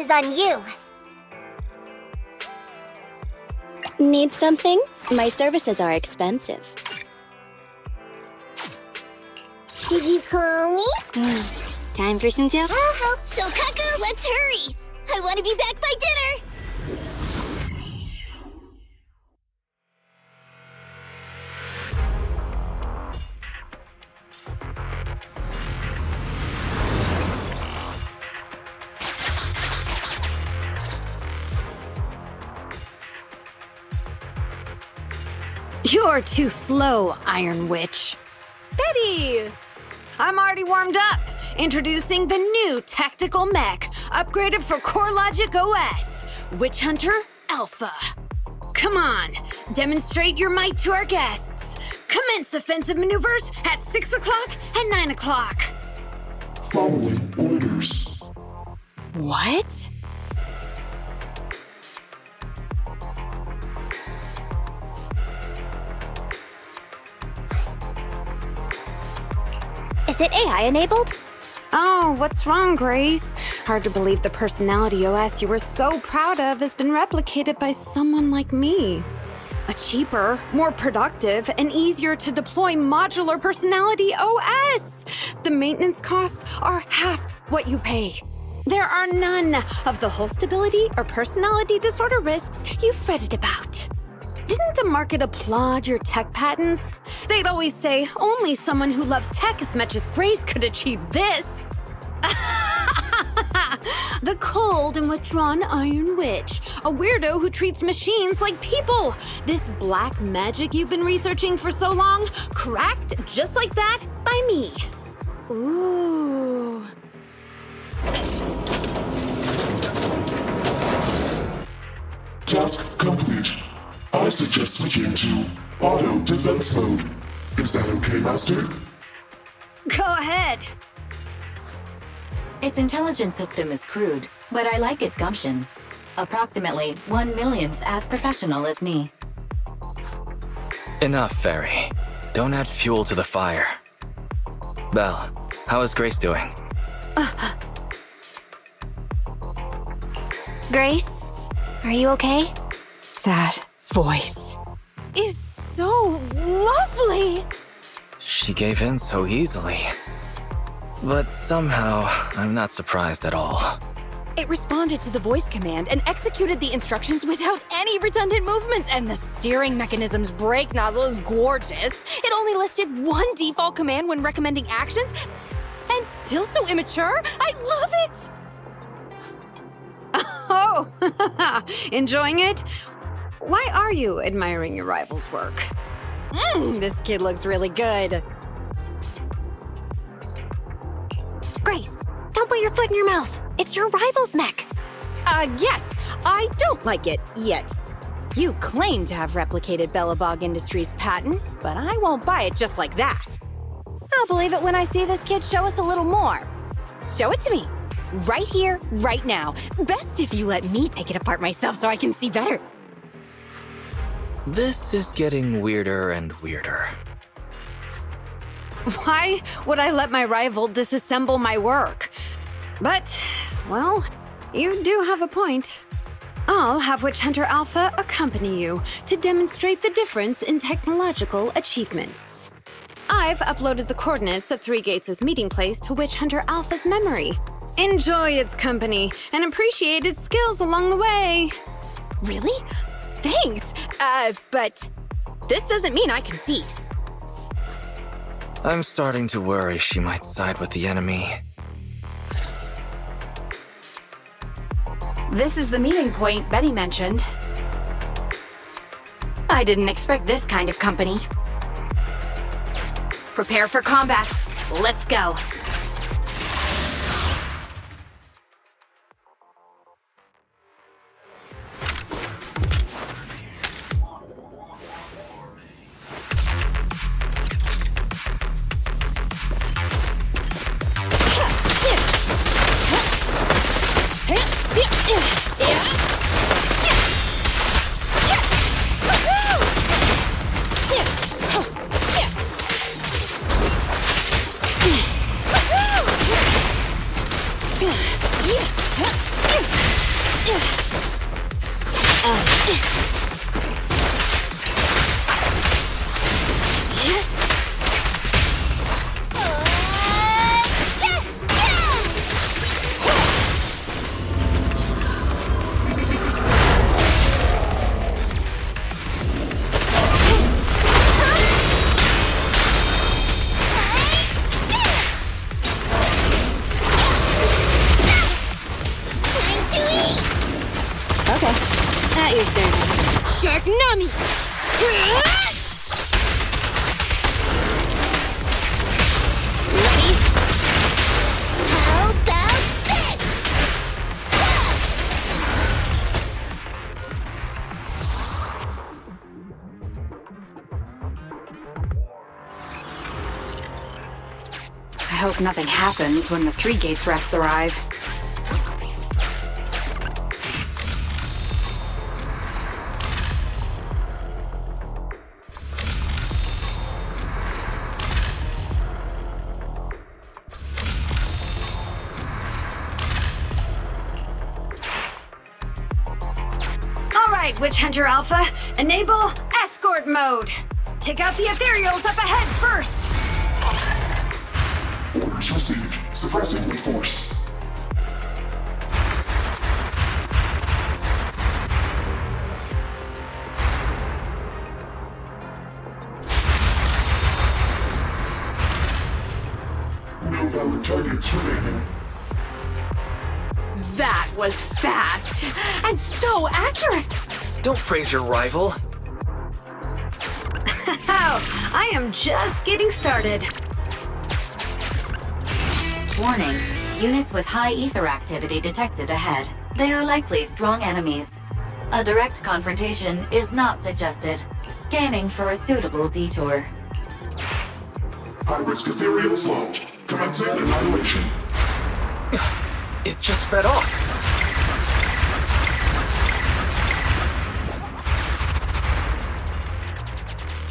is on you. Need something? My services are expensive. Did you call me? Time for some joke? I'll help. So, Kaku, let's hurry! I want to be back by dinner! You're too slow, Iron Witch. Betty! I'm already warmed up. Introducing the new tactical mech, upgraded for CoreLogic OS, Witch Hunter Alpha. Come on, demonstrate your might to our guests. Commence offensive maneuvers at 6 o'clock and 9 o'clock. Following orders. What? Is it AI enabled? Oh, what's wrong, Grace? Hard to believe the personality OS you were so proud of has been replicated by someone like me. A cheaper, more productive, and easier to deploy modular personality OS. The maintenance costs are half what you pay. There are none of the whole stability or personality disorder risks you fretted about. Didn't the market applaud your tech patents? They'd always say only someone who loves tech as much as Grace could achieve this. The cold and withdrawn Iron Witch, a weirdo who treats machines like people. This black magic you've been researching for so long, cracked just like that by me. Ooh. Task complete. I suggest switching to auto defense mode. Is that okay, Master? Go ahead. Its intelligence system is crude, but I like its gumption. Approximately 1/1,000th as professional as me. Enough, Fairy. Don't add fuel to the fire. Belle, how is Grace doing? Grace, are you okay? That voice is so lovely. She gave in so easily. But somehow, I'm not surprised at all. It responded to the voice command and executed the instructions without any redundant movements, and the steering mechanism's brake nozzle is gorgeous. It only listed one default command when recommending actions, and still so immature. I love it! Oh, enjoying it? Why are you admiring your rival's work? This kid looks really good. Grace, don't put your foot in your mouth. It's your rival's mech. Yes, I don't like it yet. You claim to have replicated Bellabog Industries' patent, but I won't buy it just like that. I'll believe it when I see this kid show us a little more. Show it to me. Right here, right now. Best if you let me take it apart myself so I can see better. This is getting weirder and weirder. Why would I let my rival disassemble my work? But, well, you do have a point. I'll have Witch Hunter Alpha accompany you to demonstrate the difference in technological achievements. I've uploaded the coordinates of Three Gates' meeting place to Witch Hunter Alpha's memory. Enjoy its company and appreciate its skills along the way. Really? Thanks. But this doesn't mean I concede. I'm starting to worry she might side with the enemy. This is the meeting point Betty mentioned. I didn't expect this kind of company. Prepare for combat. Let's go. At your service. Shark Nami! Ready? How about this? I hope nothing happens when the Three Gates reps arrive. Alright, Witch Hunter Alpha, enable Escort mode. Take out the Ethereals up ahead first. Orders received. Suppressing with force. No valid targets remaining. That was fast and so accurate. Don't praise your rival. I am just getting started. Warning. Units with high ether activity detected ahead. They are likely strong enemies. A direct confrontation is not suggested. Scanning for a suitable detour. High-risk Ethereal sludge. Commencing annihilation. It just sped off.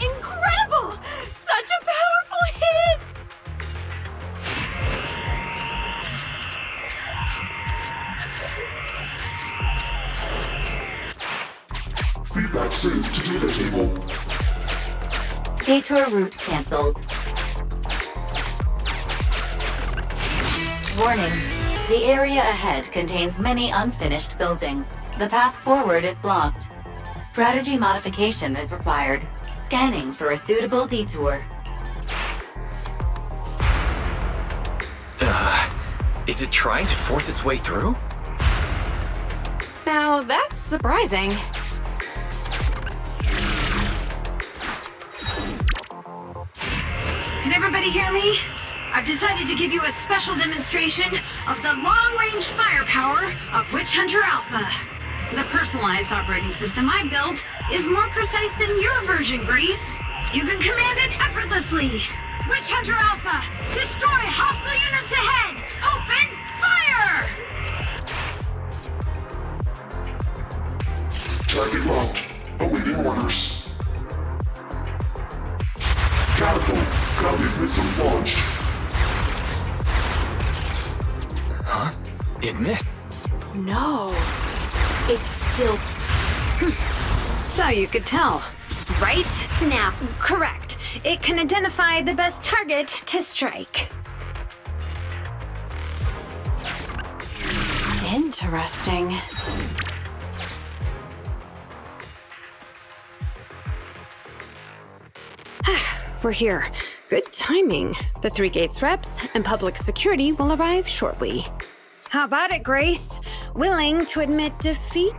Incredible! Such a powerful hit! Feedback saved to data table. Detour route cancelled. Warning. The area ahead contains many unfinished buildings. The path forward is blocked. Strategy modification is required. Scanning for a suitable detour. Is it trying to force its way through? Now that's surprising. Can everybody hear me? I've decided to give you a special demonstration of the long-range firepower of Witch Hunter Alpha. The personalized operating system I built is more precise than your version, Grease. You can command it effortlessly. Witch Hunter Alpha, destroy hostile units ahead! Open fire! Target locked. Awaiting orders. Catapult. Grounded missile launched. Huh? It missed. No. It's still... So you could tell, right? Now, correct. It can identify the best target to strike. Interesting. We're here. Good timing. The Three Gates reps and public security will arrive shortly. How about it, Grace? Willing to admit defeat?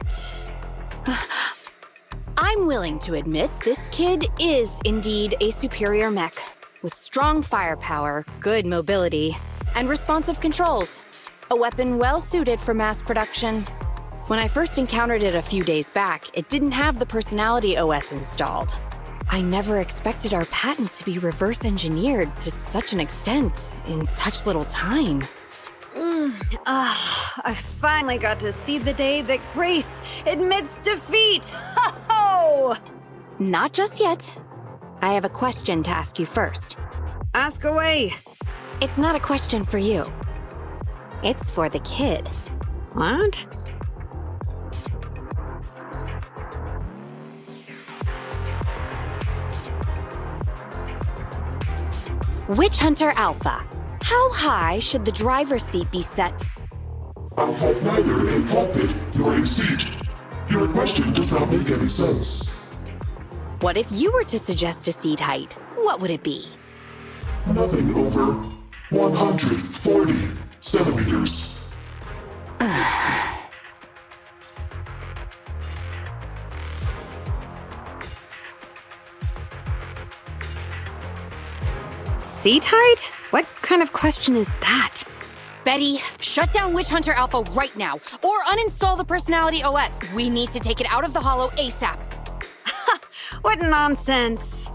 I'm willing to admit this kid is indeed a superior mech, with strong firepower, good mobility, and responsive controls. A weapon well suited for mass production. When I first encountered it a few days back, it didn't have the personality OS installed. I never expected our patent to be reverse engineered to such an extent in such little time. I finally got to see the day that Grace admits defeat! Ho-ho! Not just yet. I have a question to ask you first. Ask away. It's not a question for you. It's for the kid. What? Witch Hunter Alpha, how high should the driver's seat be set? I have neither a cockpit nor a seat. Your question does not make any sense. What if you were to suggest a seat height? What would it be? Nothing over 140 centimeters. Seat height? What kind of question is that? Betty, shut down Witch Hunter Alpha right now, or uninstall the Personality OS. We need to take it out of the Holo ASAP. What nonsense.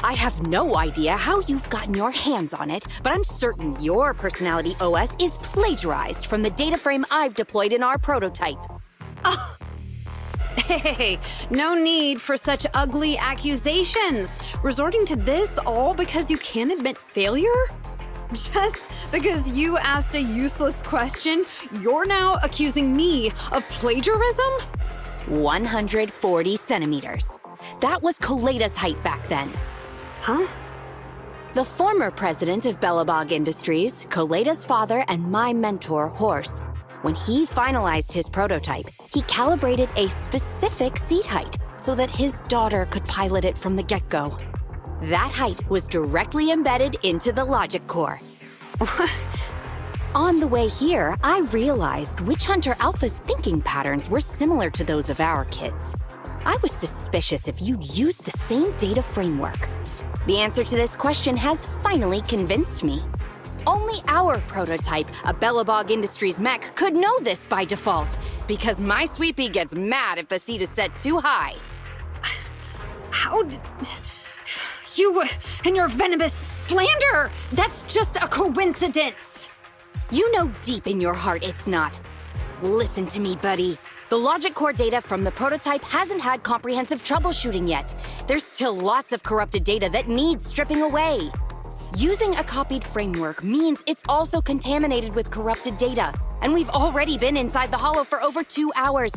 I have no idea how you've gotten your hands on it, but I'm certain your Personality OS is plagiarized from the data frame I've deployed in our prototype. Oh. Hey, no need for such ugly accusations. Resorting to this all because you can't admit failure? Just because you asked a useless question, you're now accusing me of plagiarism? 140 centimeters. That was Koleda's height back then. Huh? The former president of Belobog Industries, Koleda's father, and my mentor, Horse. When he finalized his prototype, he calibrated a specific seat height so that his daughter could pilot it from the get-go. That height was directly embedded into the logic core. On the way here, I realized Witch Hunter Alpha's thinking patterns were similar to those of our kids. I was suspicious if you'd used the same data framework. The answer to this question has finally convinced me. Only our prototype, a Belobog Industries mech, could know this by default, because my sweepie gets mad if the seat is set too high. How did... You and your venomous slander! That's just a coincidence! You know deep in your heart it's not. Listen to me, buddy. The logic core data from the prototype hasn't had comprehensive troubleshooting yet. There's still lots of corrupted data that needs stripping away. Using a copied framework means it's also contaminated with corrupted data, and we've already been inside the Holo for over 2 hours.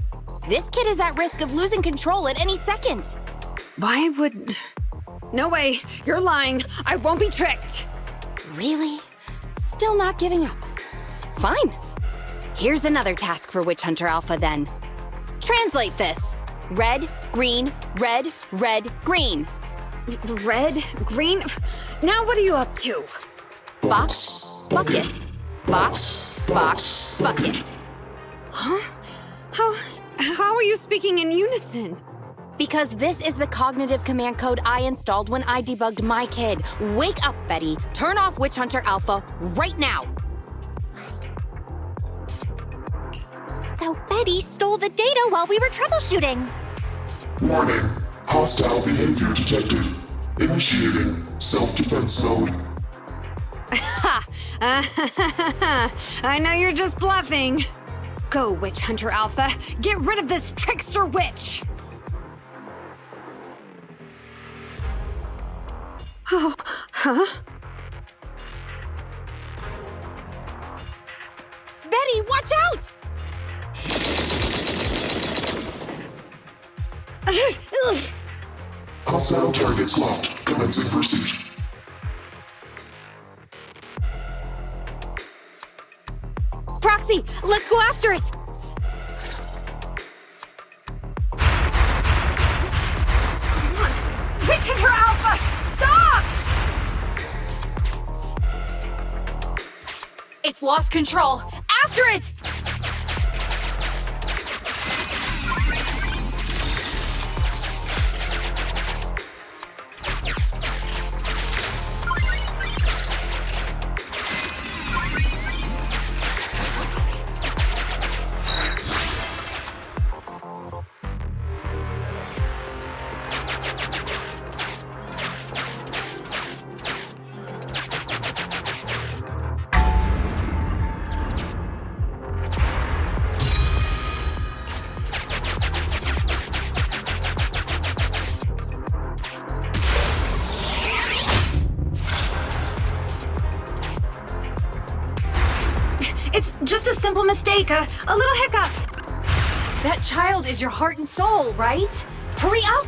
This kid is at risk of losing control at any second. Why would... No way, you're lying. I won't be tricked. Really? Still not giving up. Fine. Here's another task for Witch Hunter Alpha then. Translate this. Red, green, red, red, green. Red? Green? Now what are you up to? Box, bucket. Box, box, bucket. Huh? How are you speaking in unison? Because this is the cognitive command code I installed when I debugged my kid. Wake up, Betty. Turn off Witch Hunter Alpha right now. So Betty stole the data while we were troubleshooting. Warning. Hostile behavior detected. Initiating self-defense mode. I know you're just bluffing. Go, Witch Hunter Alpha. Get rid of this trickster witch. Oh, huh? Betty, watch out! Hostile targets locked. Commencing pursuit. Proxy, let's go after it! Witch Hunter Alpha, stop! It's lost control. After it! It's just a simple mistake, a little hiccup. That child is your heart and soul, right? Hurry up!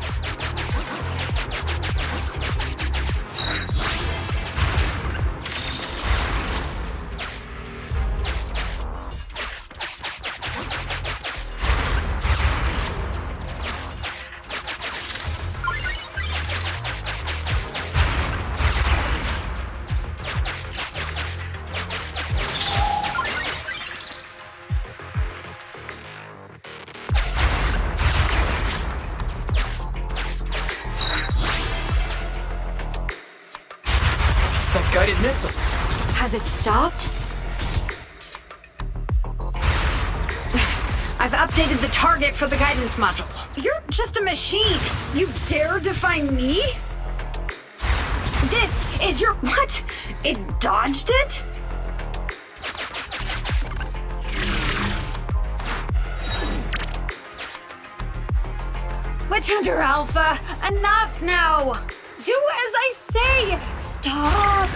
guided missile. Has it stopped? I've updated the target for the guidance module. You're just a machine. You dare defy me? This is your... What? It dodged it? Witch Hunter Alpha, enough now! Do as I say! Stop!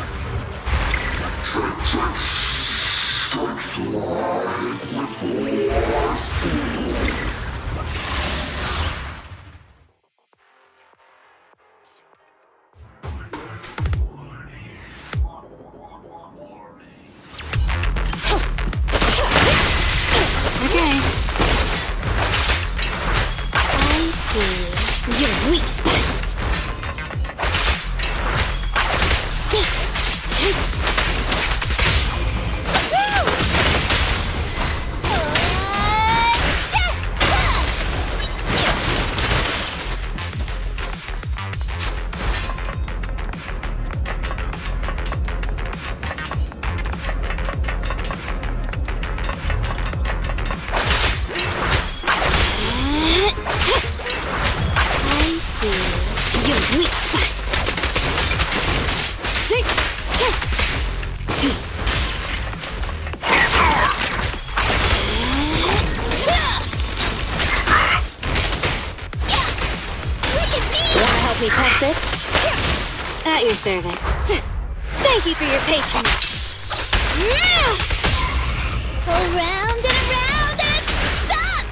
Okay. Your weak spot. Me test this? At your service. Thank you for your patience. Around and stop!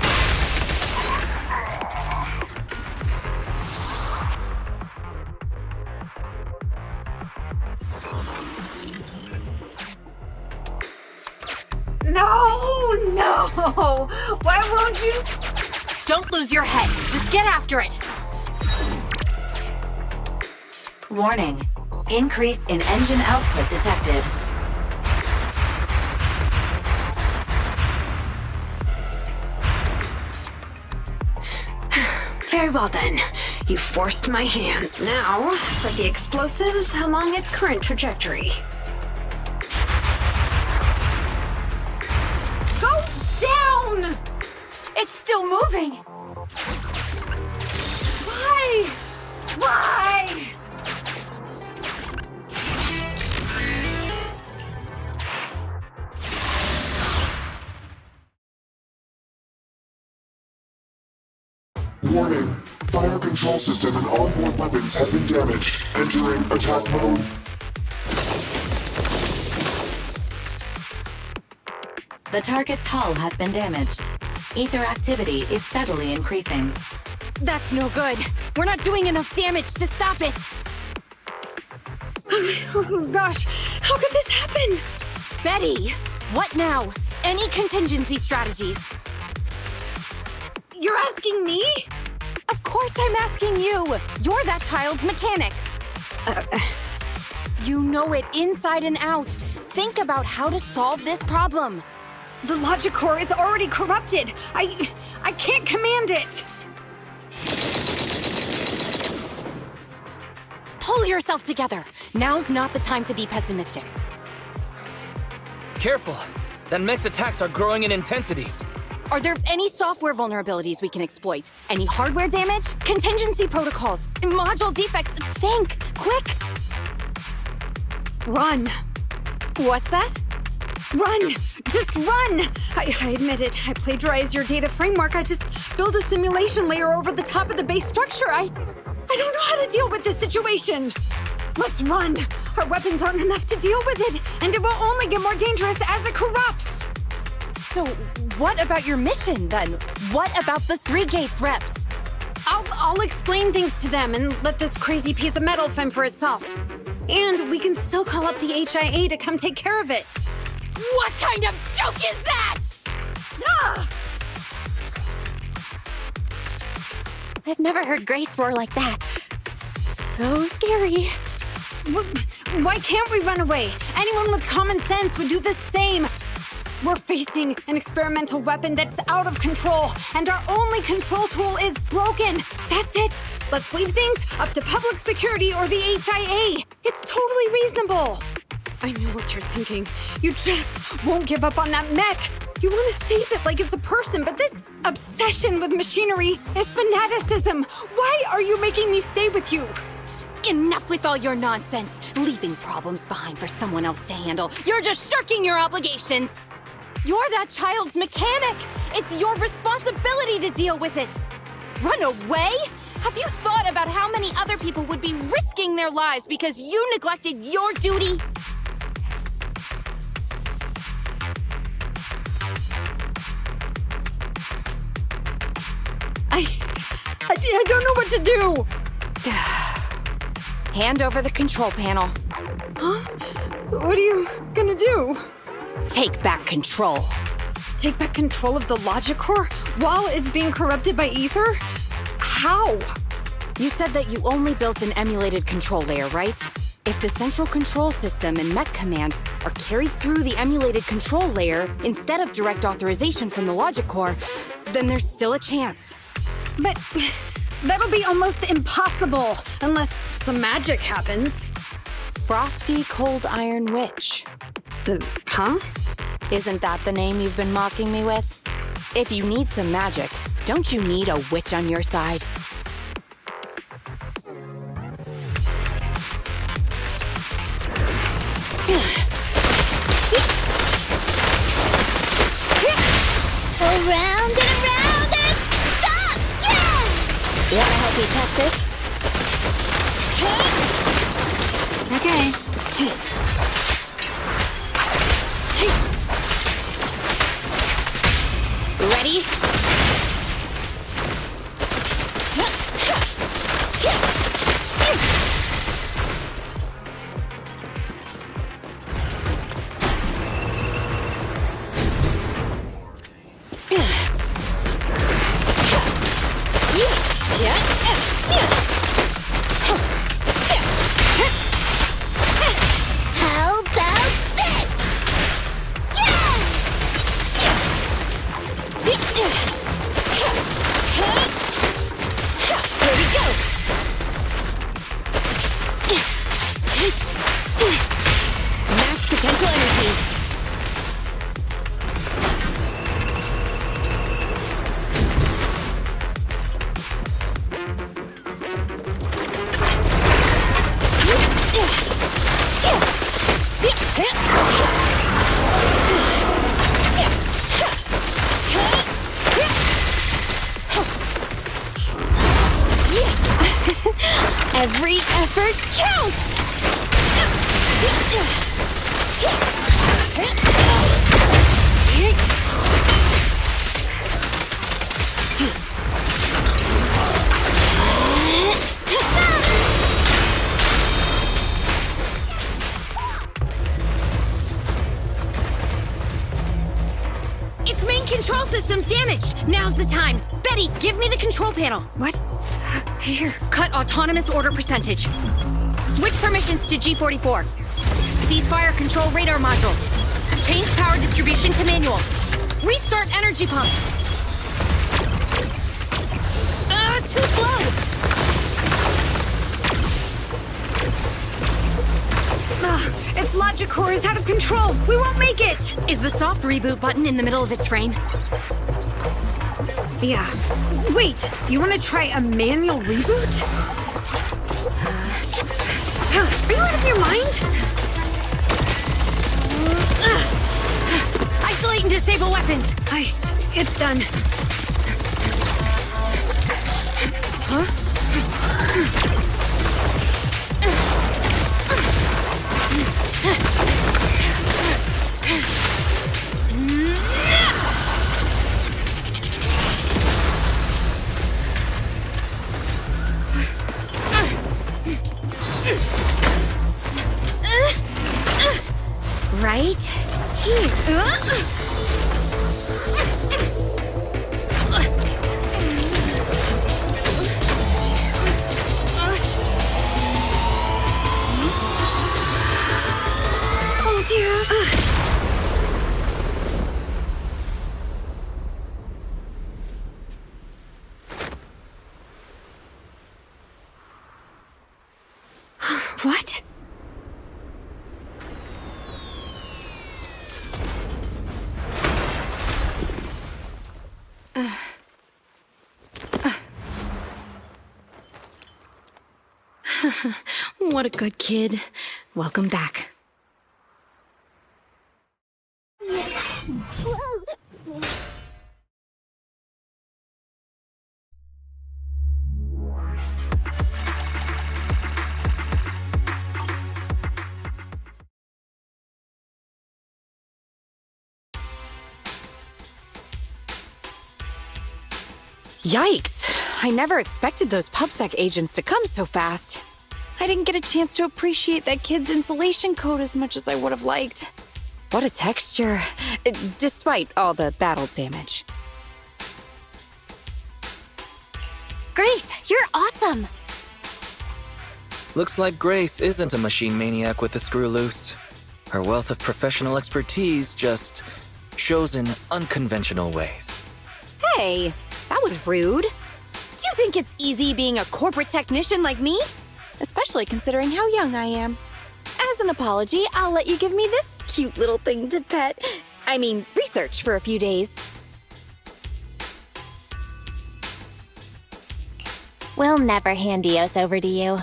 No! Why won't you... Don't lose your head. Just get after it. Warning. Increase in engine output detected. Very well then. You forced my hand. Now, set the explosives along its current trajectory. Go down! It's still moving. Why? Why? Warning. Fire control system and onboard weapons have been damaged. Entering attack mode. The target's hull has been damaged. Ether activity is steadily increasing. That's no good. We're not doing enough damage to stop it. Oh gosh, how could this happen? Betty, what now? Any contingency strategies? You're asking me? Of course I'm asking you. You're that child's mechanic. You know it inside and out. Think about how to solve this problem. The logic core is already corrupted. I can't command it. Pull yourself together. Now's not the time to be pessimistic. Careful. That Mech's attacks are growing in intensity. Are there any software vulnerabilities we can exploit? Any hardware damage? Contingency protocols? Module defects? Think! Quick! Run. What's that? Run! Just run! I admit it. I plagiarized your data framework. I just built a simulation layer over the top of the base structure. I don't know how to deal with this situation. Let's run. Our weapons aren't enough to deal with it, and it will only get more dangerous as it corrupts. So, what about your mission, then? What about the 3 gates reps? I'll explain things to them and let this crazy piece of metal fend for itself. And we can still call up the HIA to come take care of it. What kind of joke is that? Ah! I've never heard Grace roar like that. So scary. Why can't we run away? Anyone with common sense would do the same. We're facing an experimental weapon that's out of control, and our only control tool is broken. That's it. Let's leave things up to public security or the HIA. It's totally reasonable. I know what you're thinking. You just won't give up on that mech. You want to save it like it's a person, but this obsession with machinery is fanaticism. Why are you making me stay with you? Enough with all your nonsense, leaving problems behind for someone else to handle. You're just shirking your obligations. You're that child's mechanic. It's your responsibility to deal with it. Run away? Have you thought about how many other people would be risking their lives because you neglected your duty? I don't know what to do. Hand over the control panel. Huh? What are you gonna do? Take back control. Take back control of the logic core while it's being corrupted by ether? How? You said that you only built an emulated control layer, right? If the central control system and Mech command are carried through the emulated control layer instead of direct authorization from the logic core, then there's still a chance. But that'll be almost impossible unless some magic happens. Frosty Cold Iron Witch. Huh? Isn't that the name you've been mocking me with? If you need some magic, don't you need a witch on your side? Around and around and stop! Yeah! Wanna help me test this? Okay. Ready? How about this? Yeah! Here we go! Max potential energy. Every effort counts! Its main control system's damaged! Now's the time! Betty, give me the control panel! What? Here. Cut autonomous order percentage. Switch permissions to G44. Ceasefire control radar module. Change power distribution to manual. Restart energy pump. Too slow! Its logic core is out of control. We won't make it. Is the soft reboot button in the middle of its frame? Yeah. Wait, you want to try a manual reboot? Are you out of your mind? Isolate and disable weapons! It's done. Huh? Right here. Oh dear. What? What a good kid. Welcome back. Yikes! I never expected those PubSec agents to come so fast. I didn't get a chance to appreciate that kid's insulation coat as much as I would have liked. What a texture, despite all the battle damage. Grace, you're awesome! Looks like Grace isn't a machine maniac with the screw loose. Her wealth of professional expertise just shows in unconventional ways. Hey, that was rude. Do you think it's easy being a corporate technician like me? Especially considering how young I am. As an apology, I'll let you give me this cute little thing to pet. I mean, research for a few days. We'll never hand Dios over to you.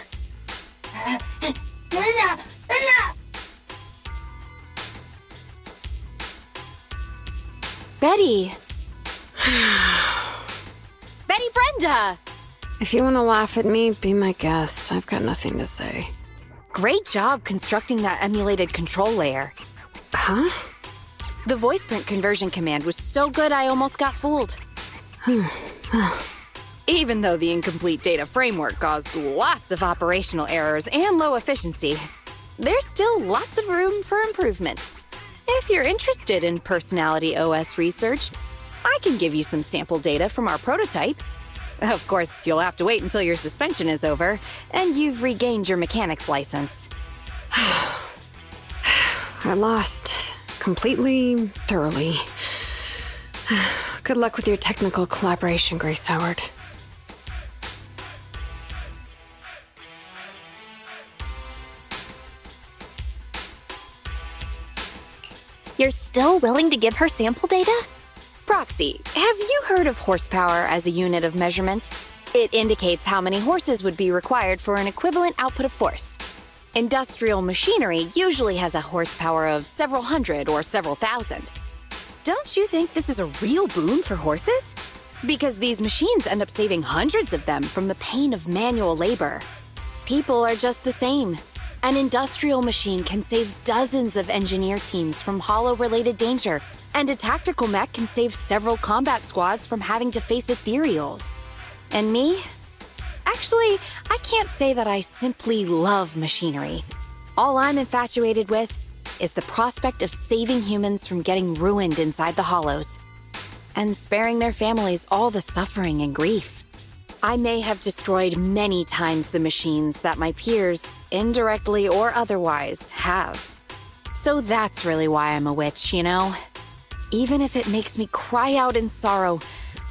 Betty! Betty Brenda! If you want to laugh at me, be my guest. I've got nothing to say. Great job constructing that emulated control layer. Huh? The voice print conversion command was so good I almost got fooled. Even though the incomplete data framework caused lots of operational errors and low efficiency, there's still lots of room for improvement. If you're interested in Personality OS research, I can give you some sample data from our prototype. Of course, you'll have to wait until your suspension is over and you've regained your mechanics license. I lost. Completely, thoroughly. Good luck with your technical collaboration, Grace Howard. You're still willing to give her sample data? Proxy, have you heard of horsepower as a unit of measurement? It indicates how many horses would be required for an equivalent output of force. Industrial machinery usually has a horsepower of several hundred or several thousand. Don't you think this is a real boon for horses? Because these machines end up saving hundreds of them from the pain of manual labor. People are just the same. An industrial machine can save dozens of engineer teams from hollow-related danger, and a tactical mech can save several combat squads from having to face Ethereals. And me? Actually, I can't say that I simply love machinery. All I'm infatuated with is the prospect of saving humans from getting ruined inside the hollows, and sparing their families all the suffering and grief. I may have destroyed many times the machines that my peers, indirectly or otherwise, have. So that's really why I'm a witch, you know? Even if it makes me cry out in sorrow,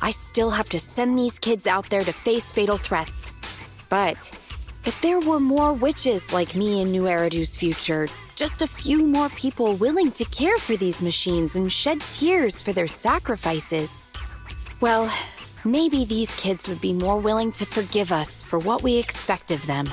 I still have to send these kids out there to face fatal threats. But if there were more witches like me in New Eridu's future, just a few more people willing to care for these machines and shed tears for their sacrifices, well, maybe these kids would be more willing to forgive us for what we expect of them.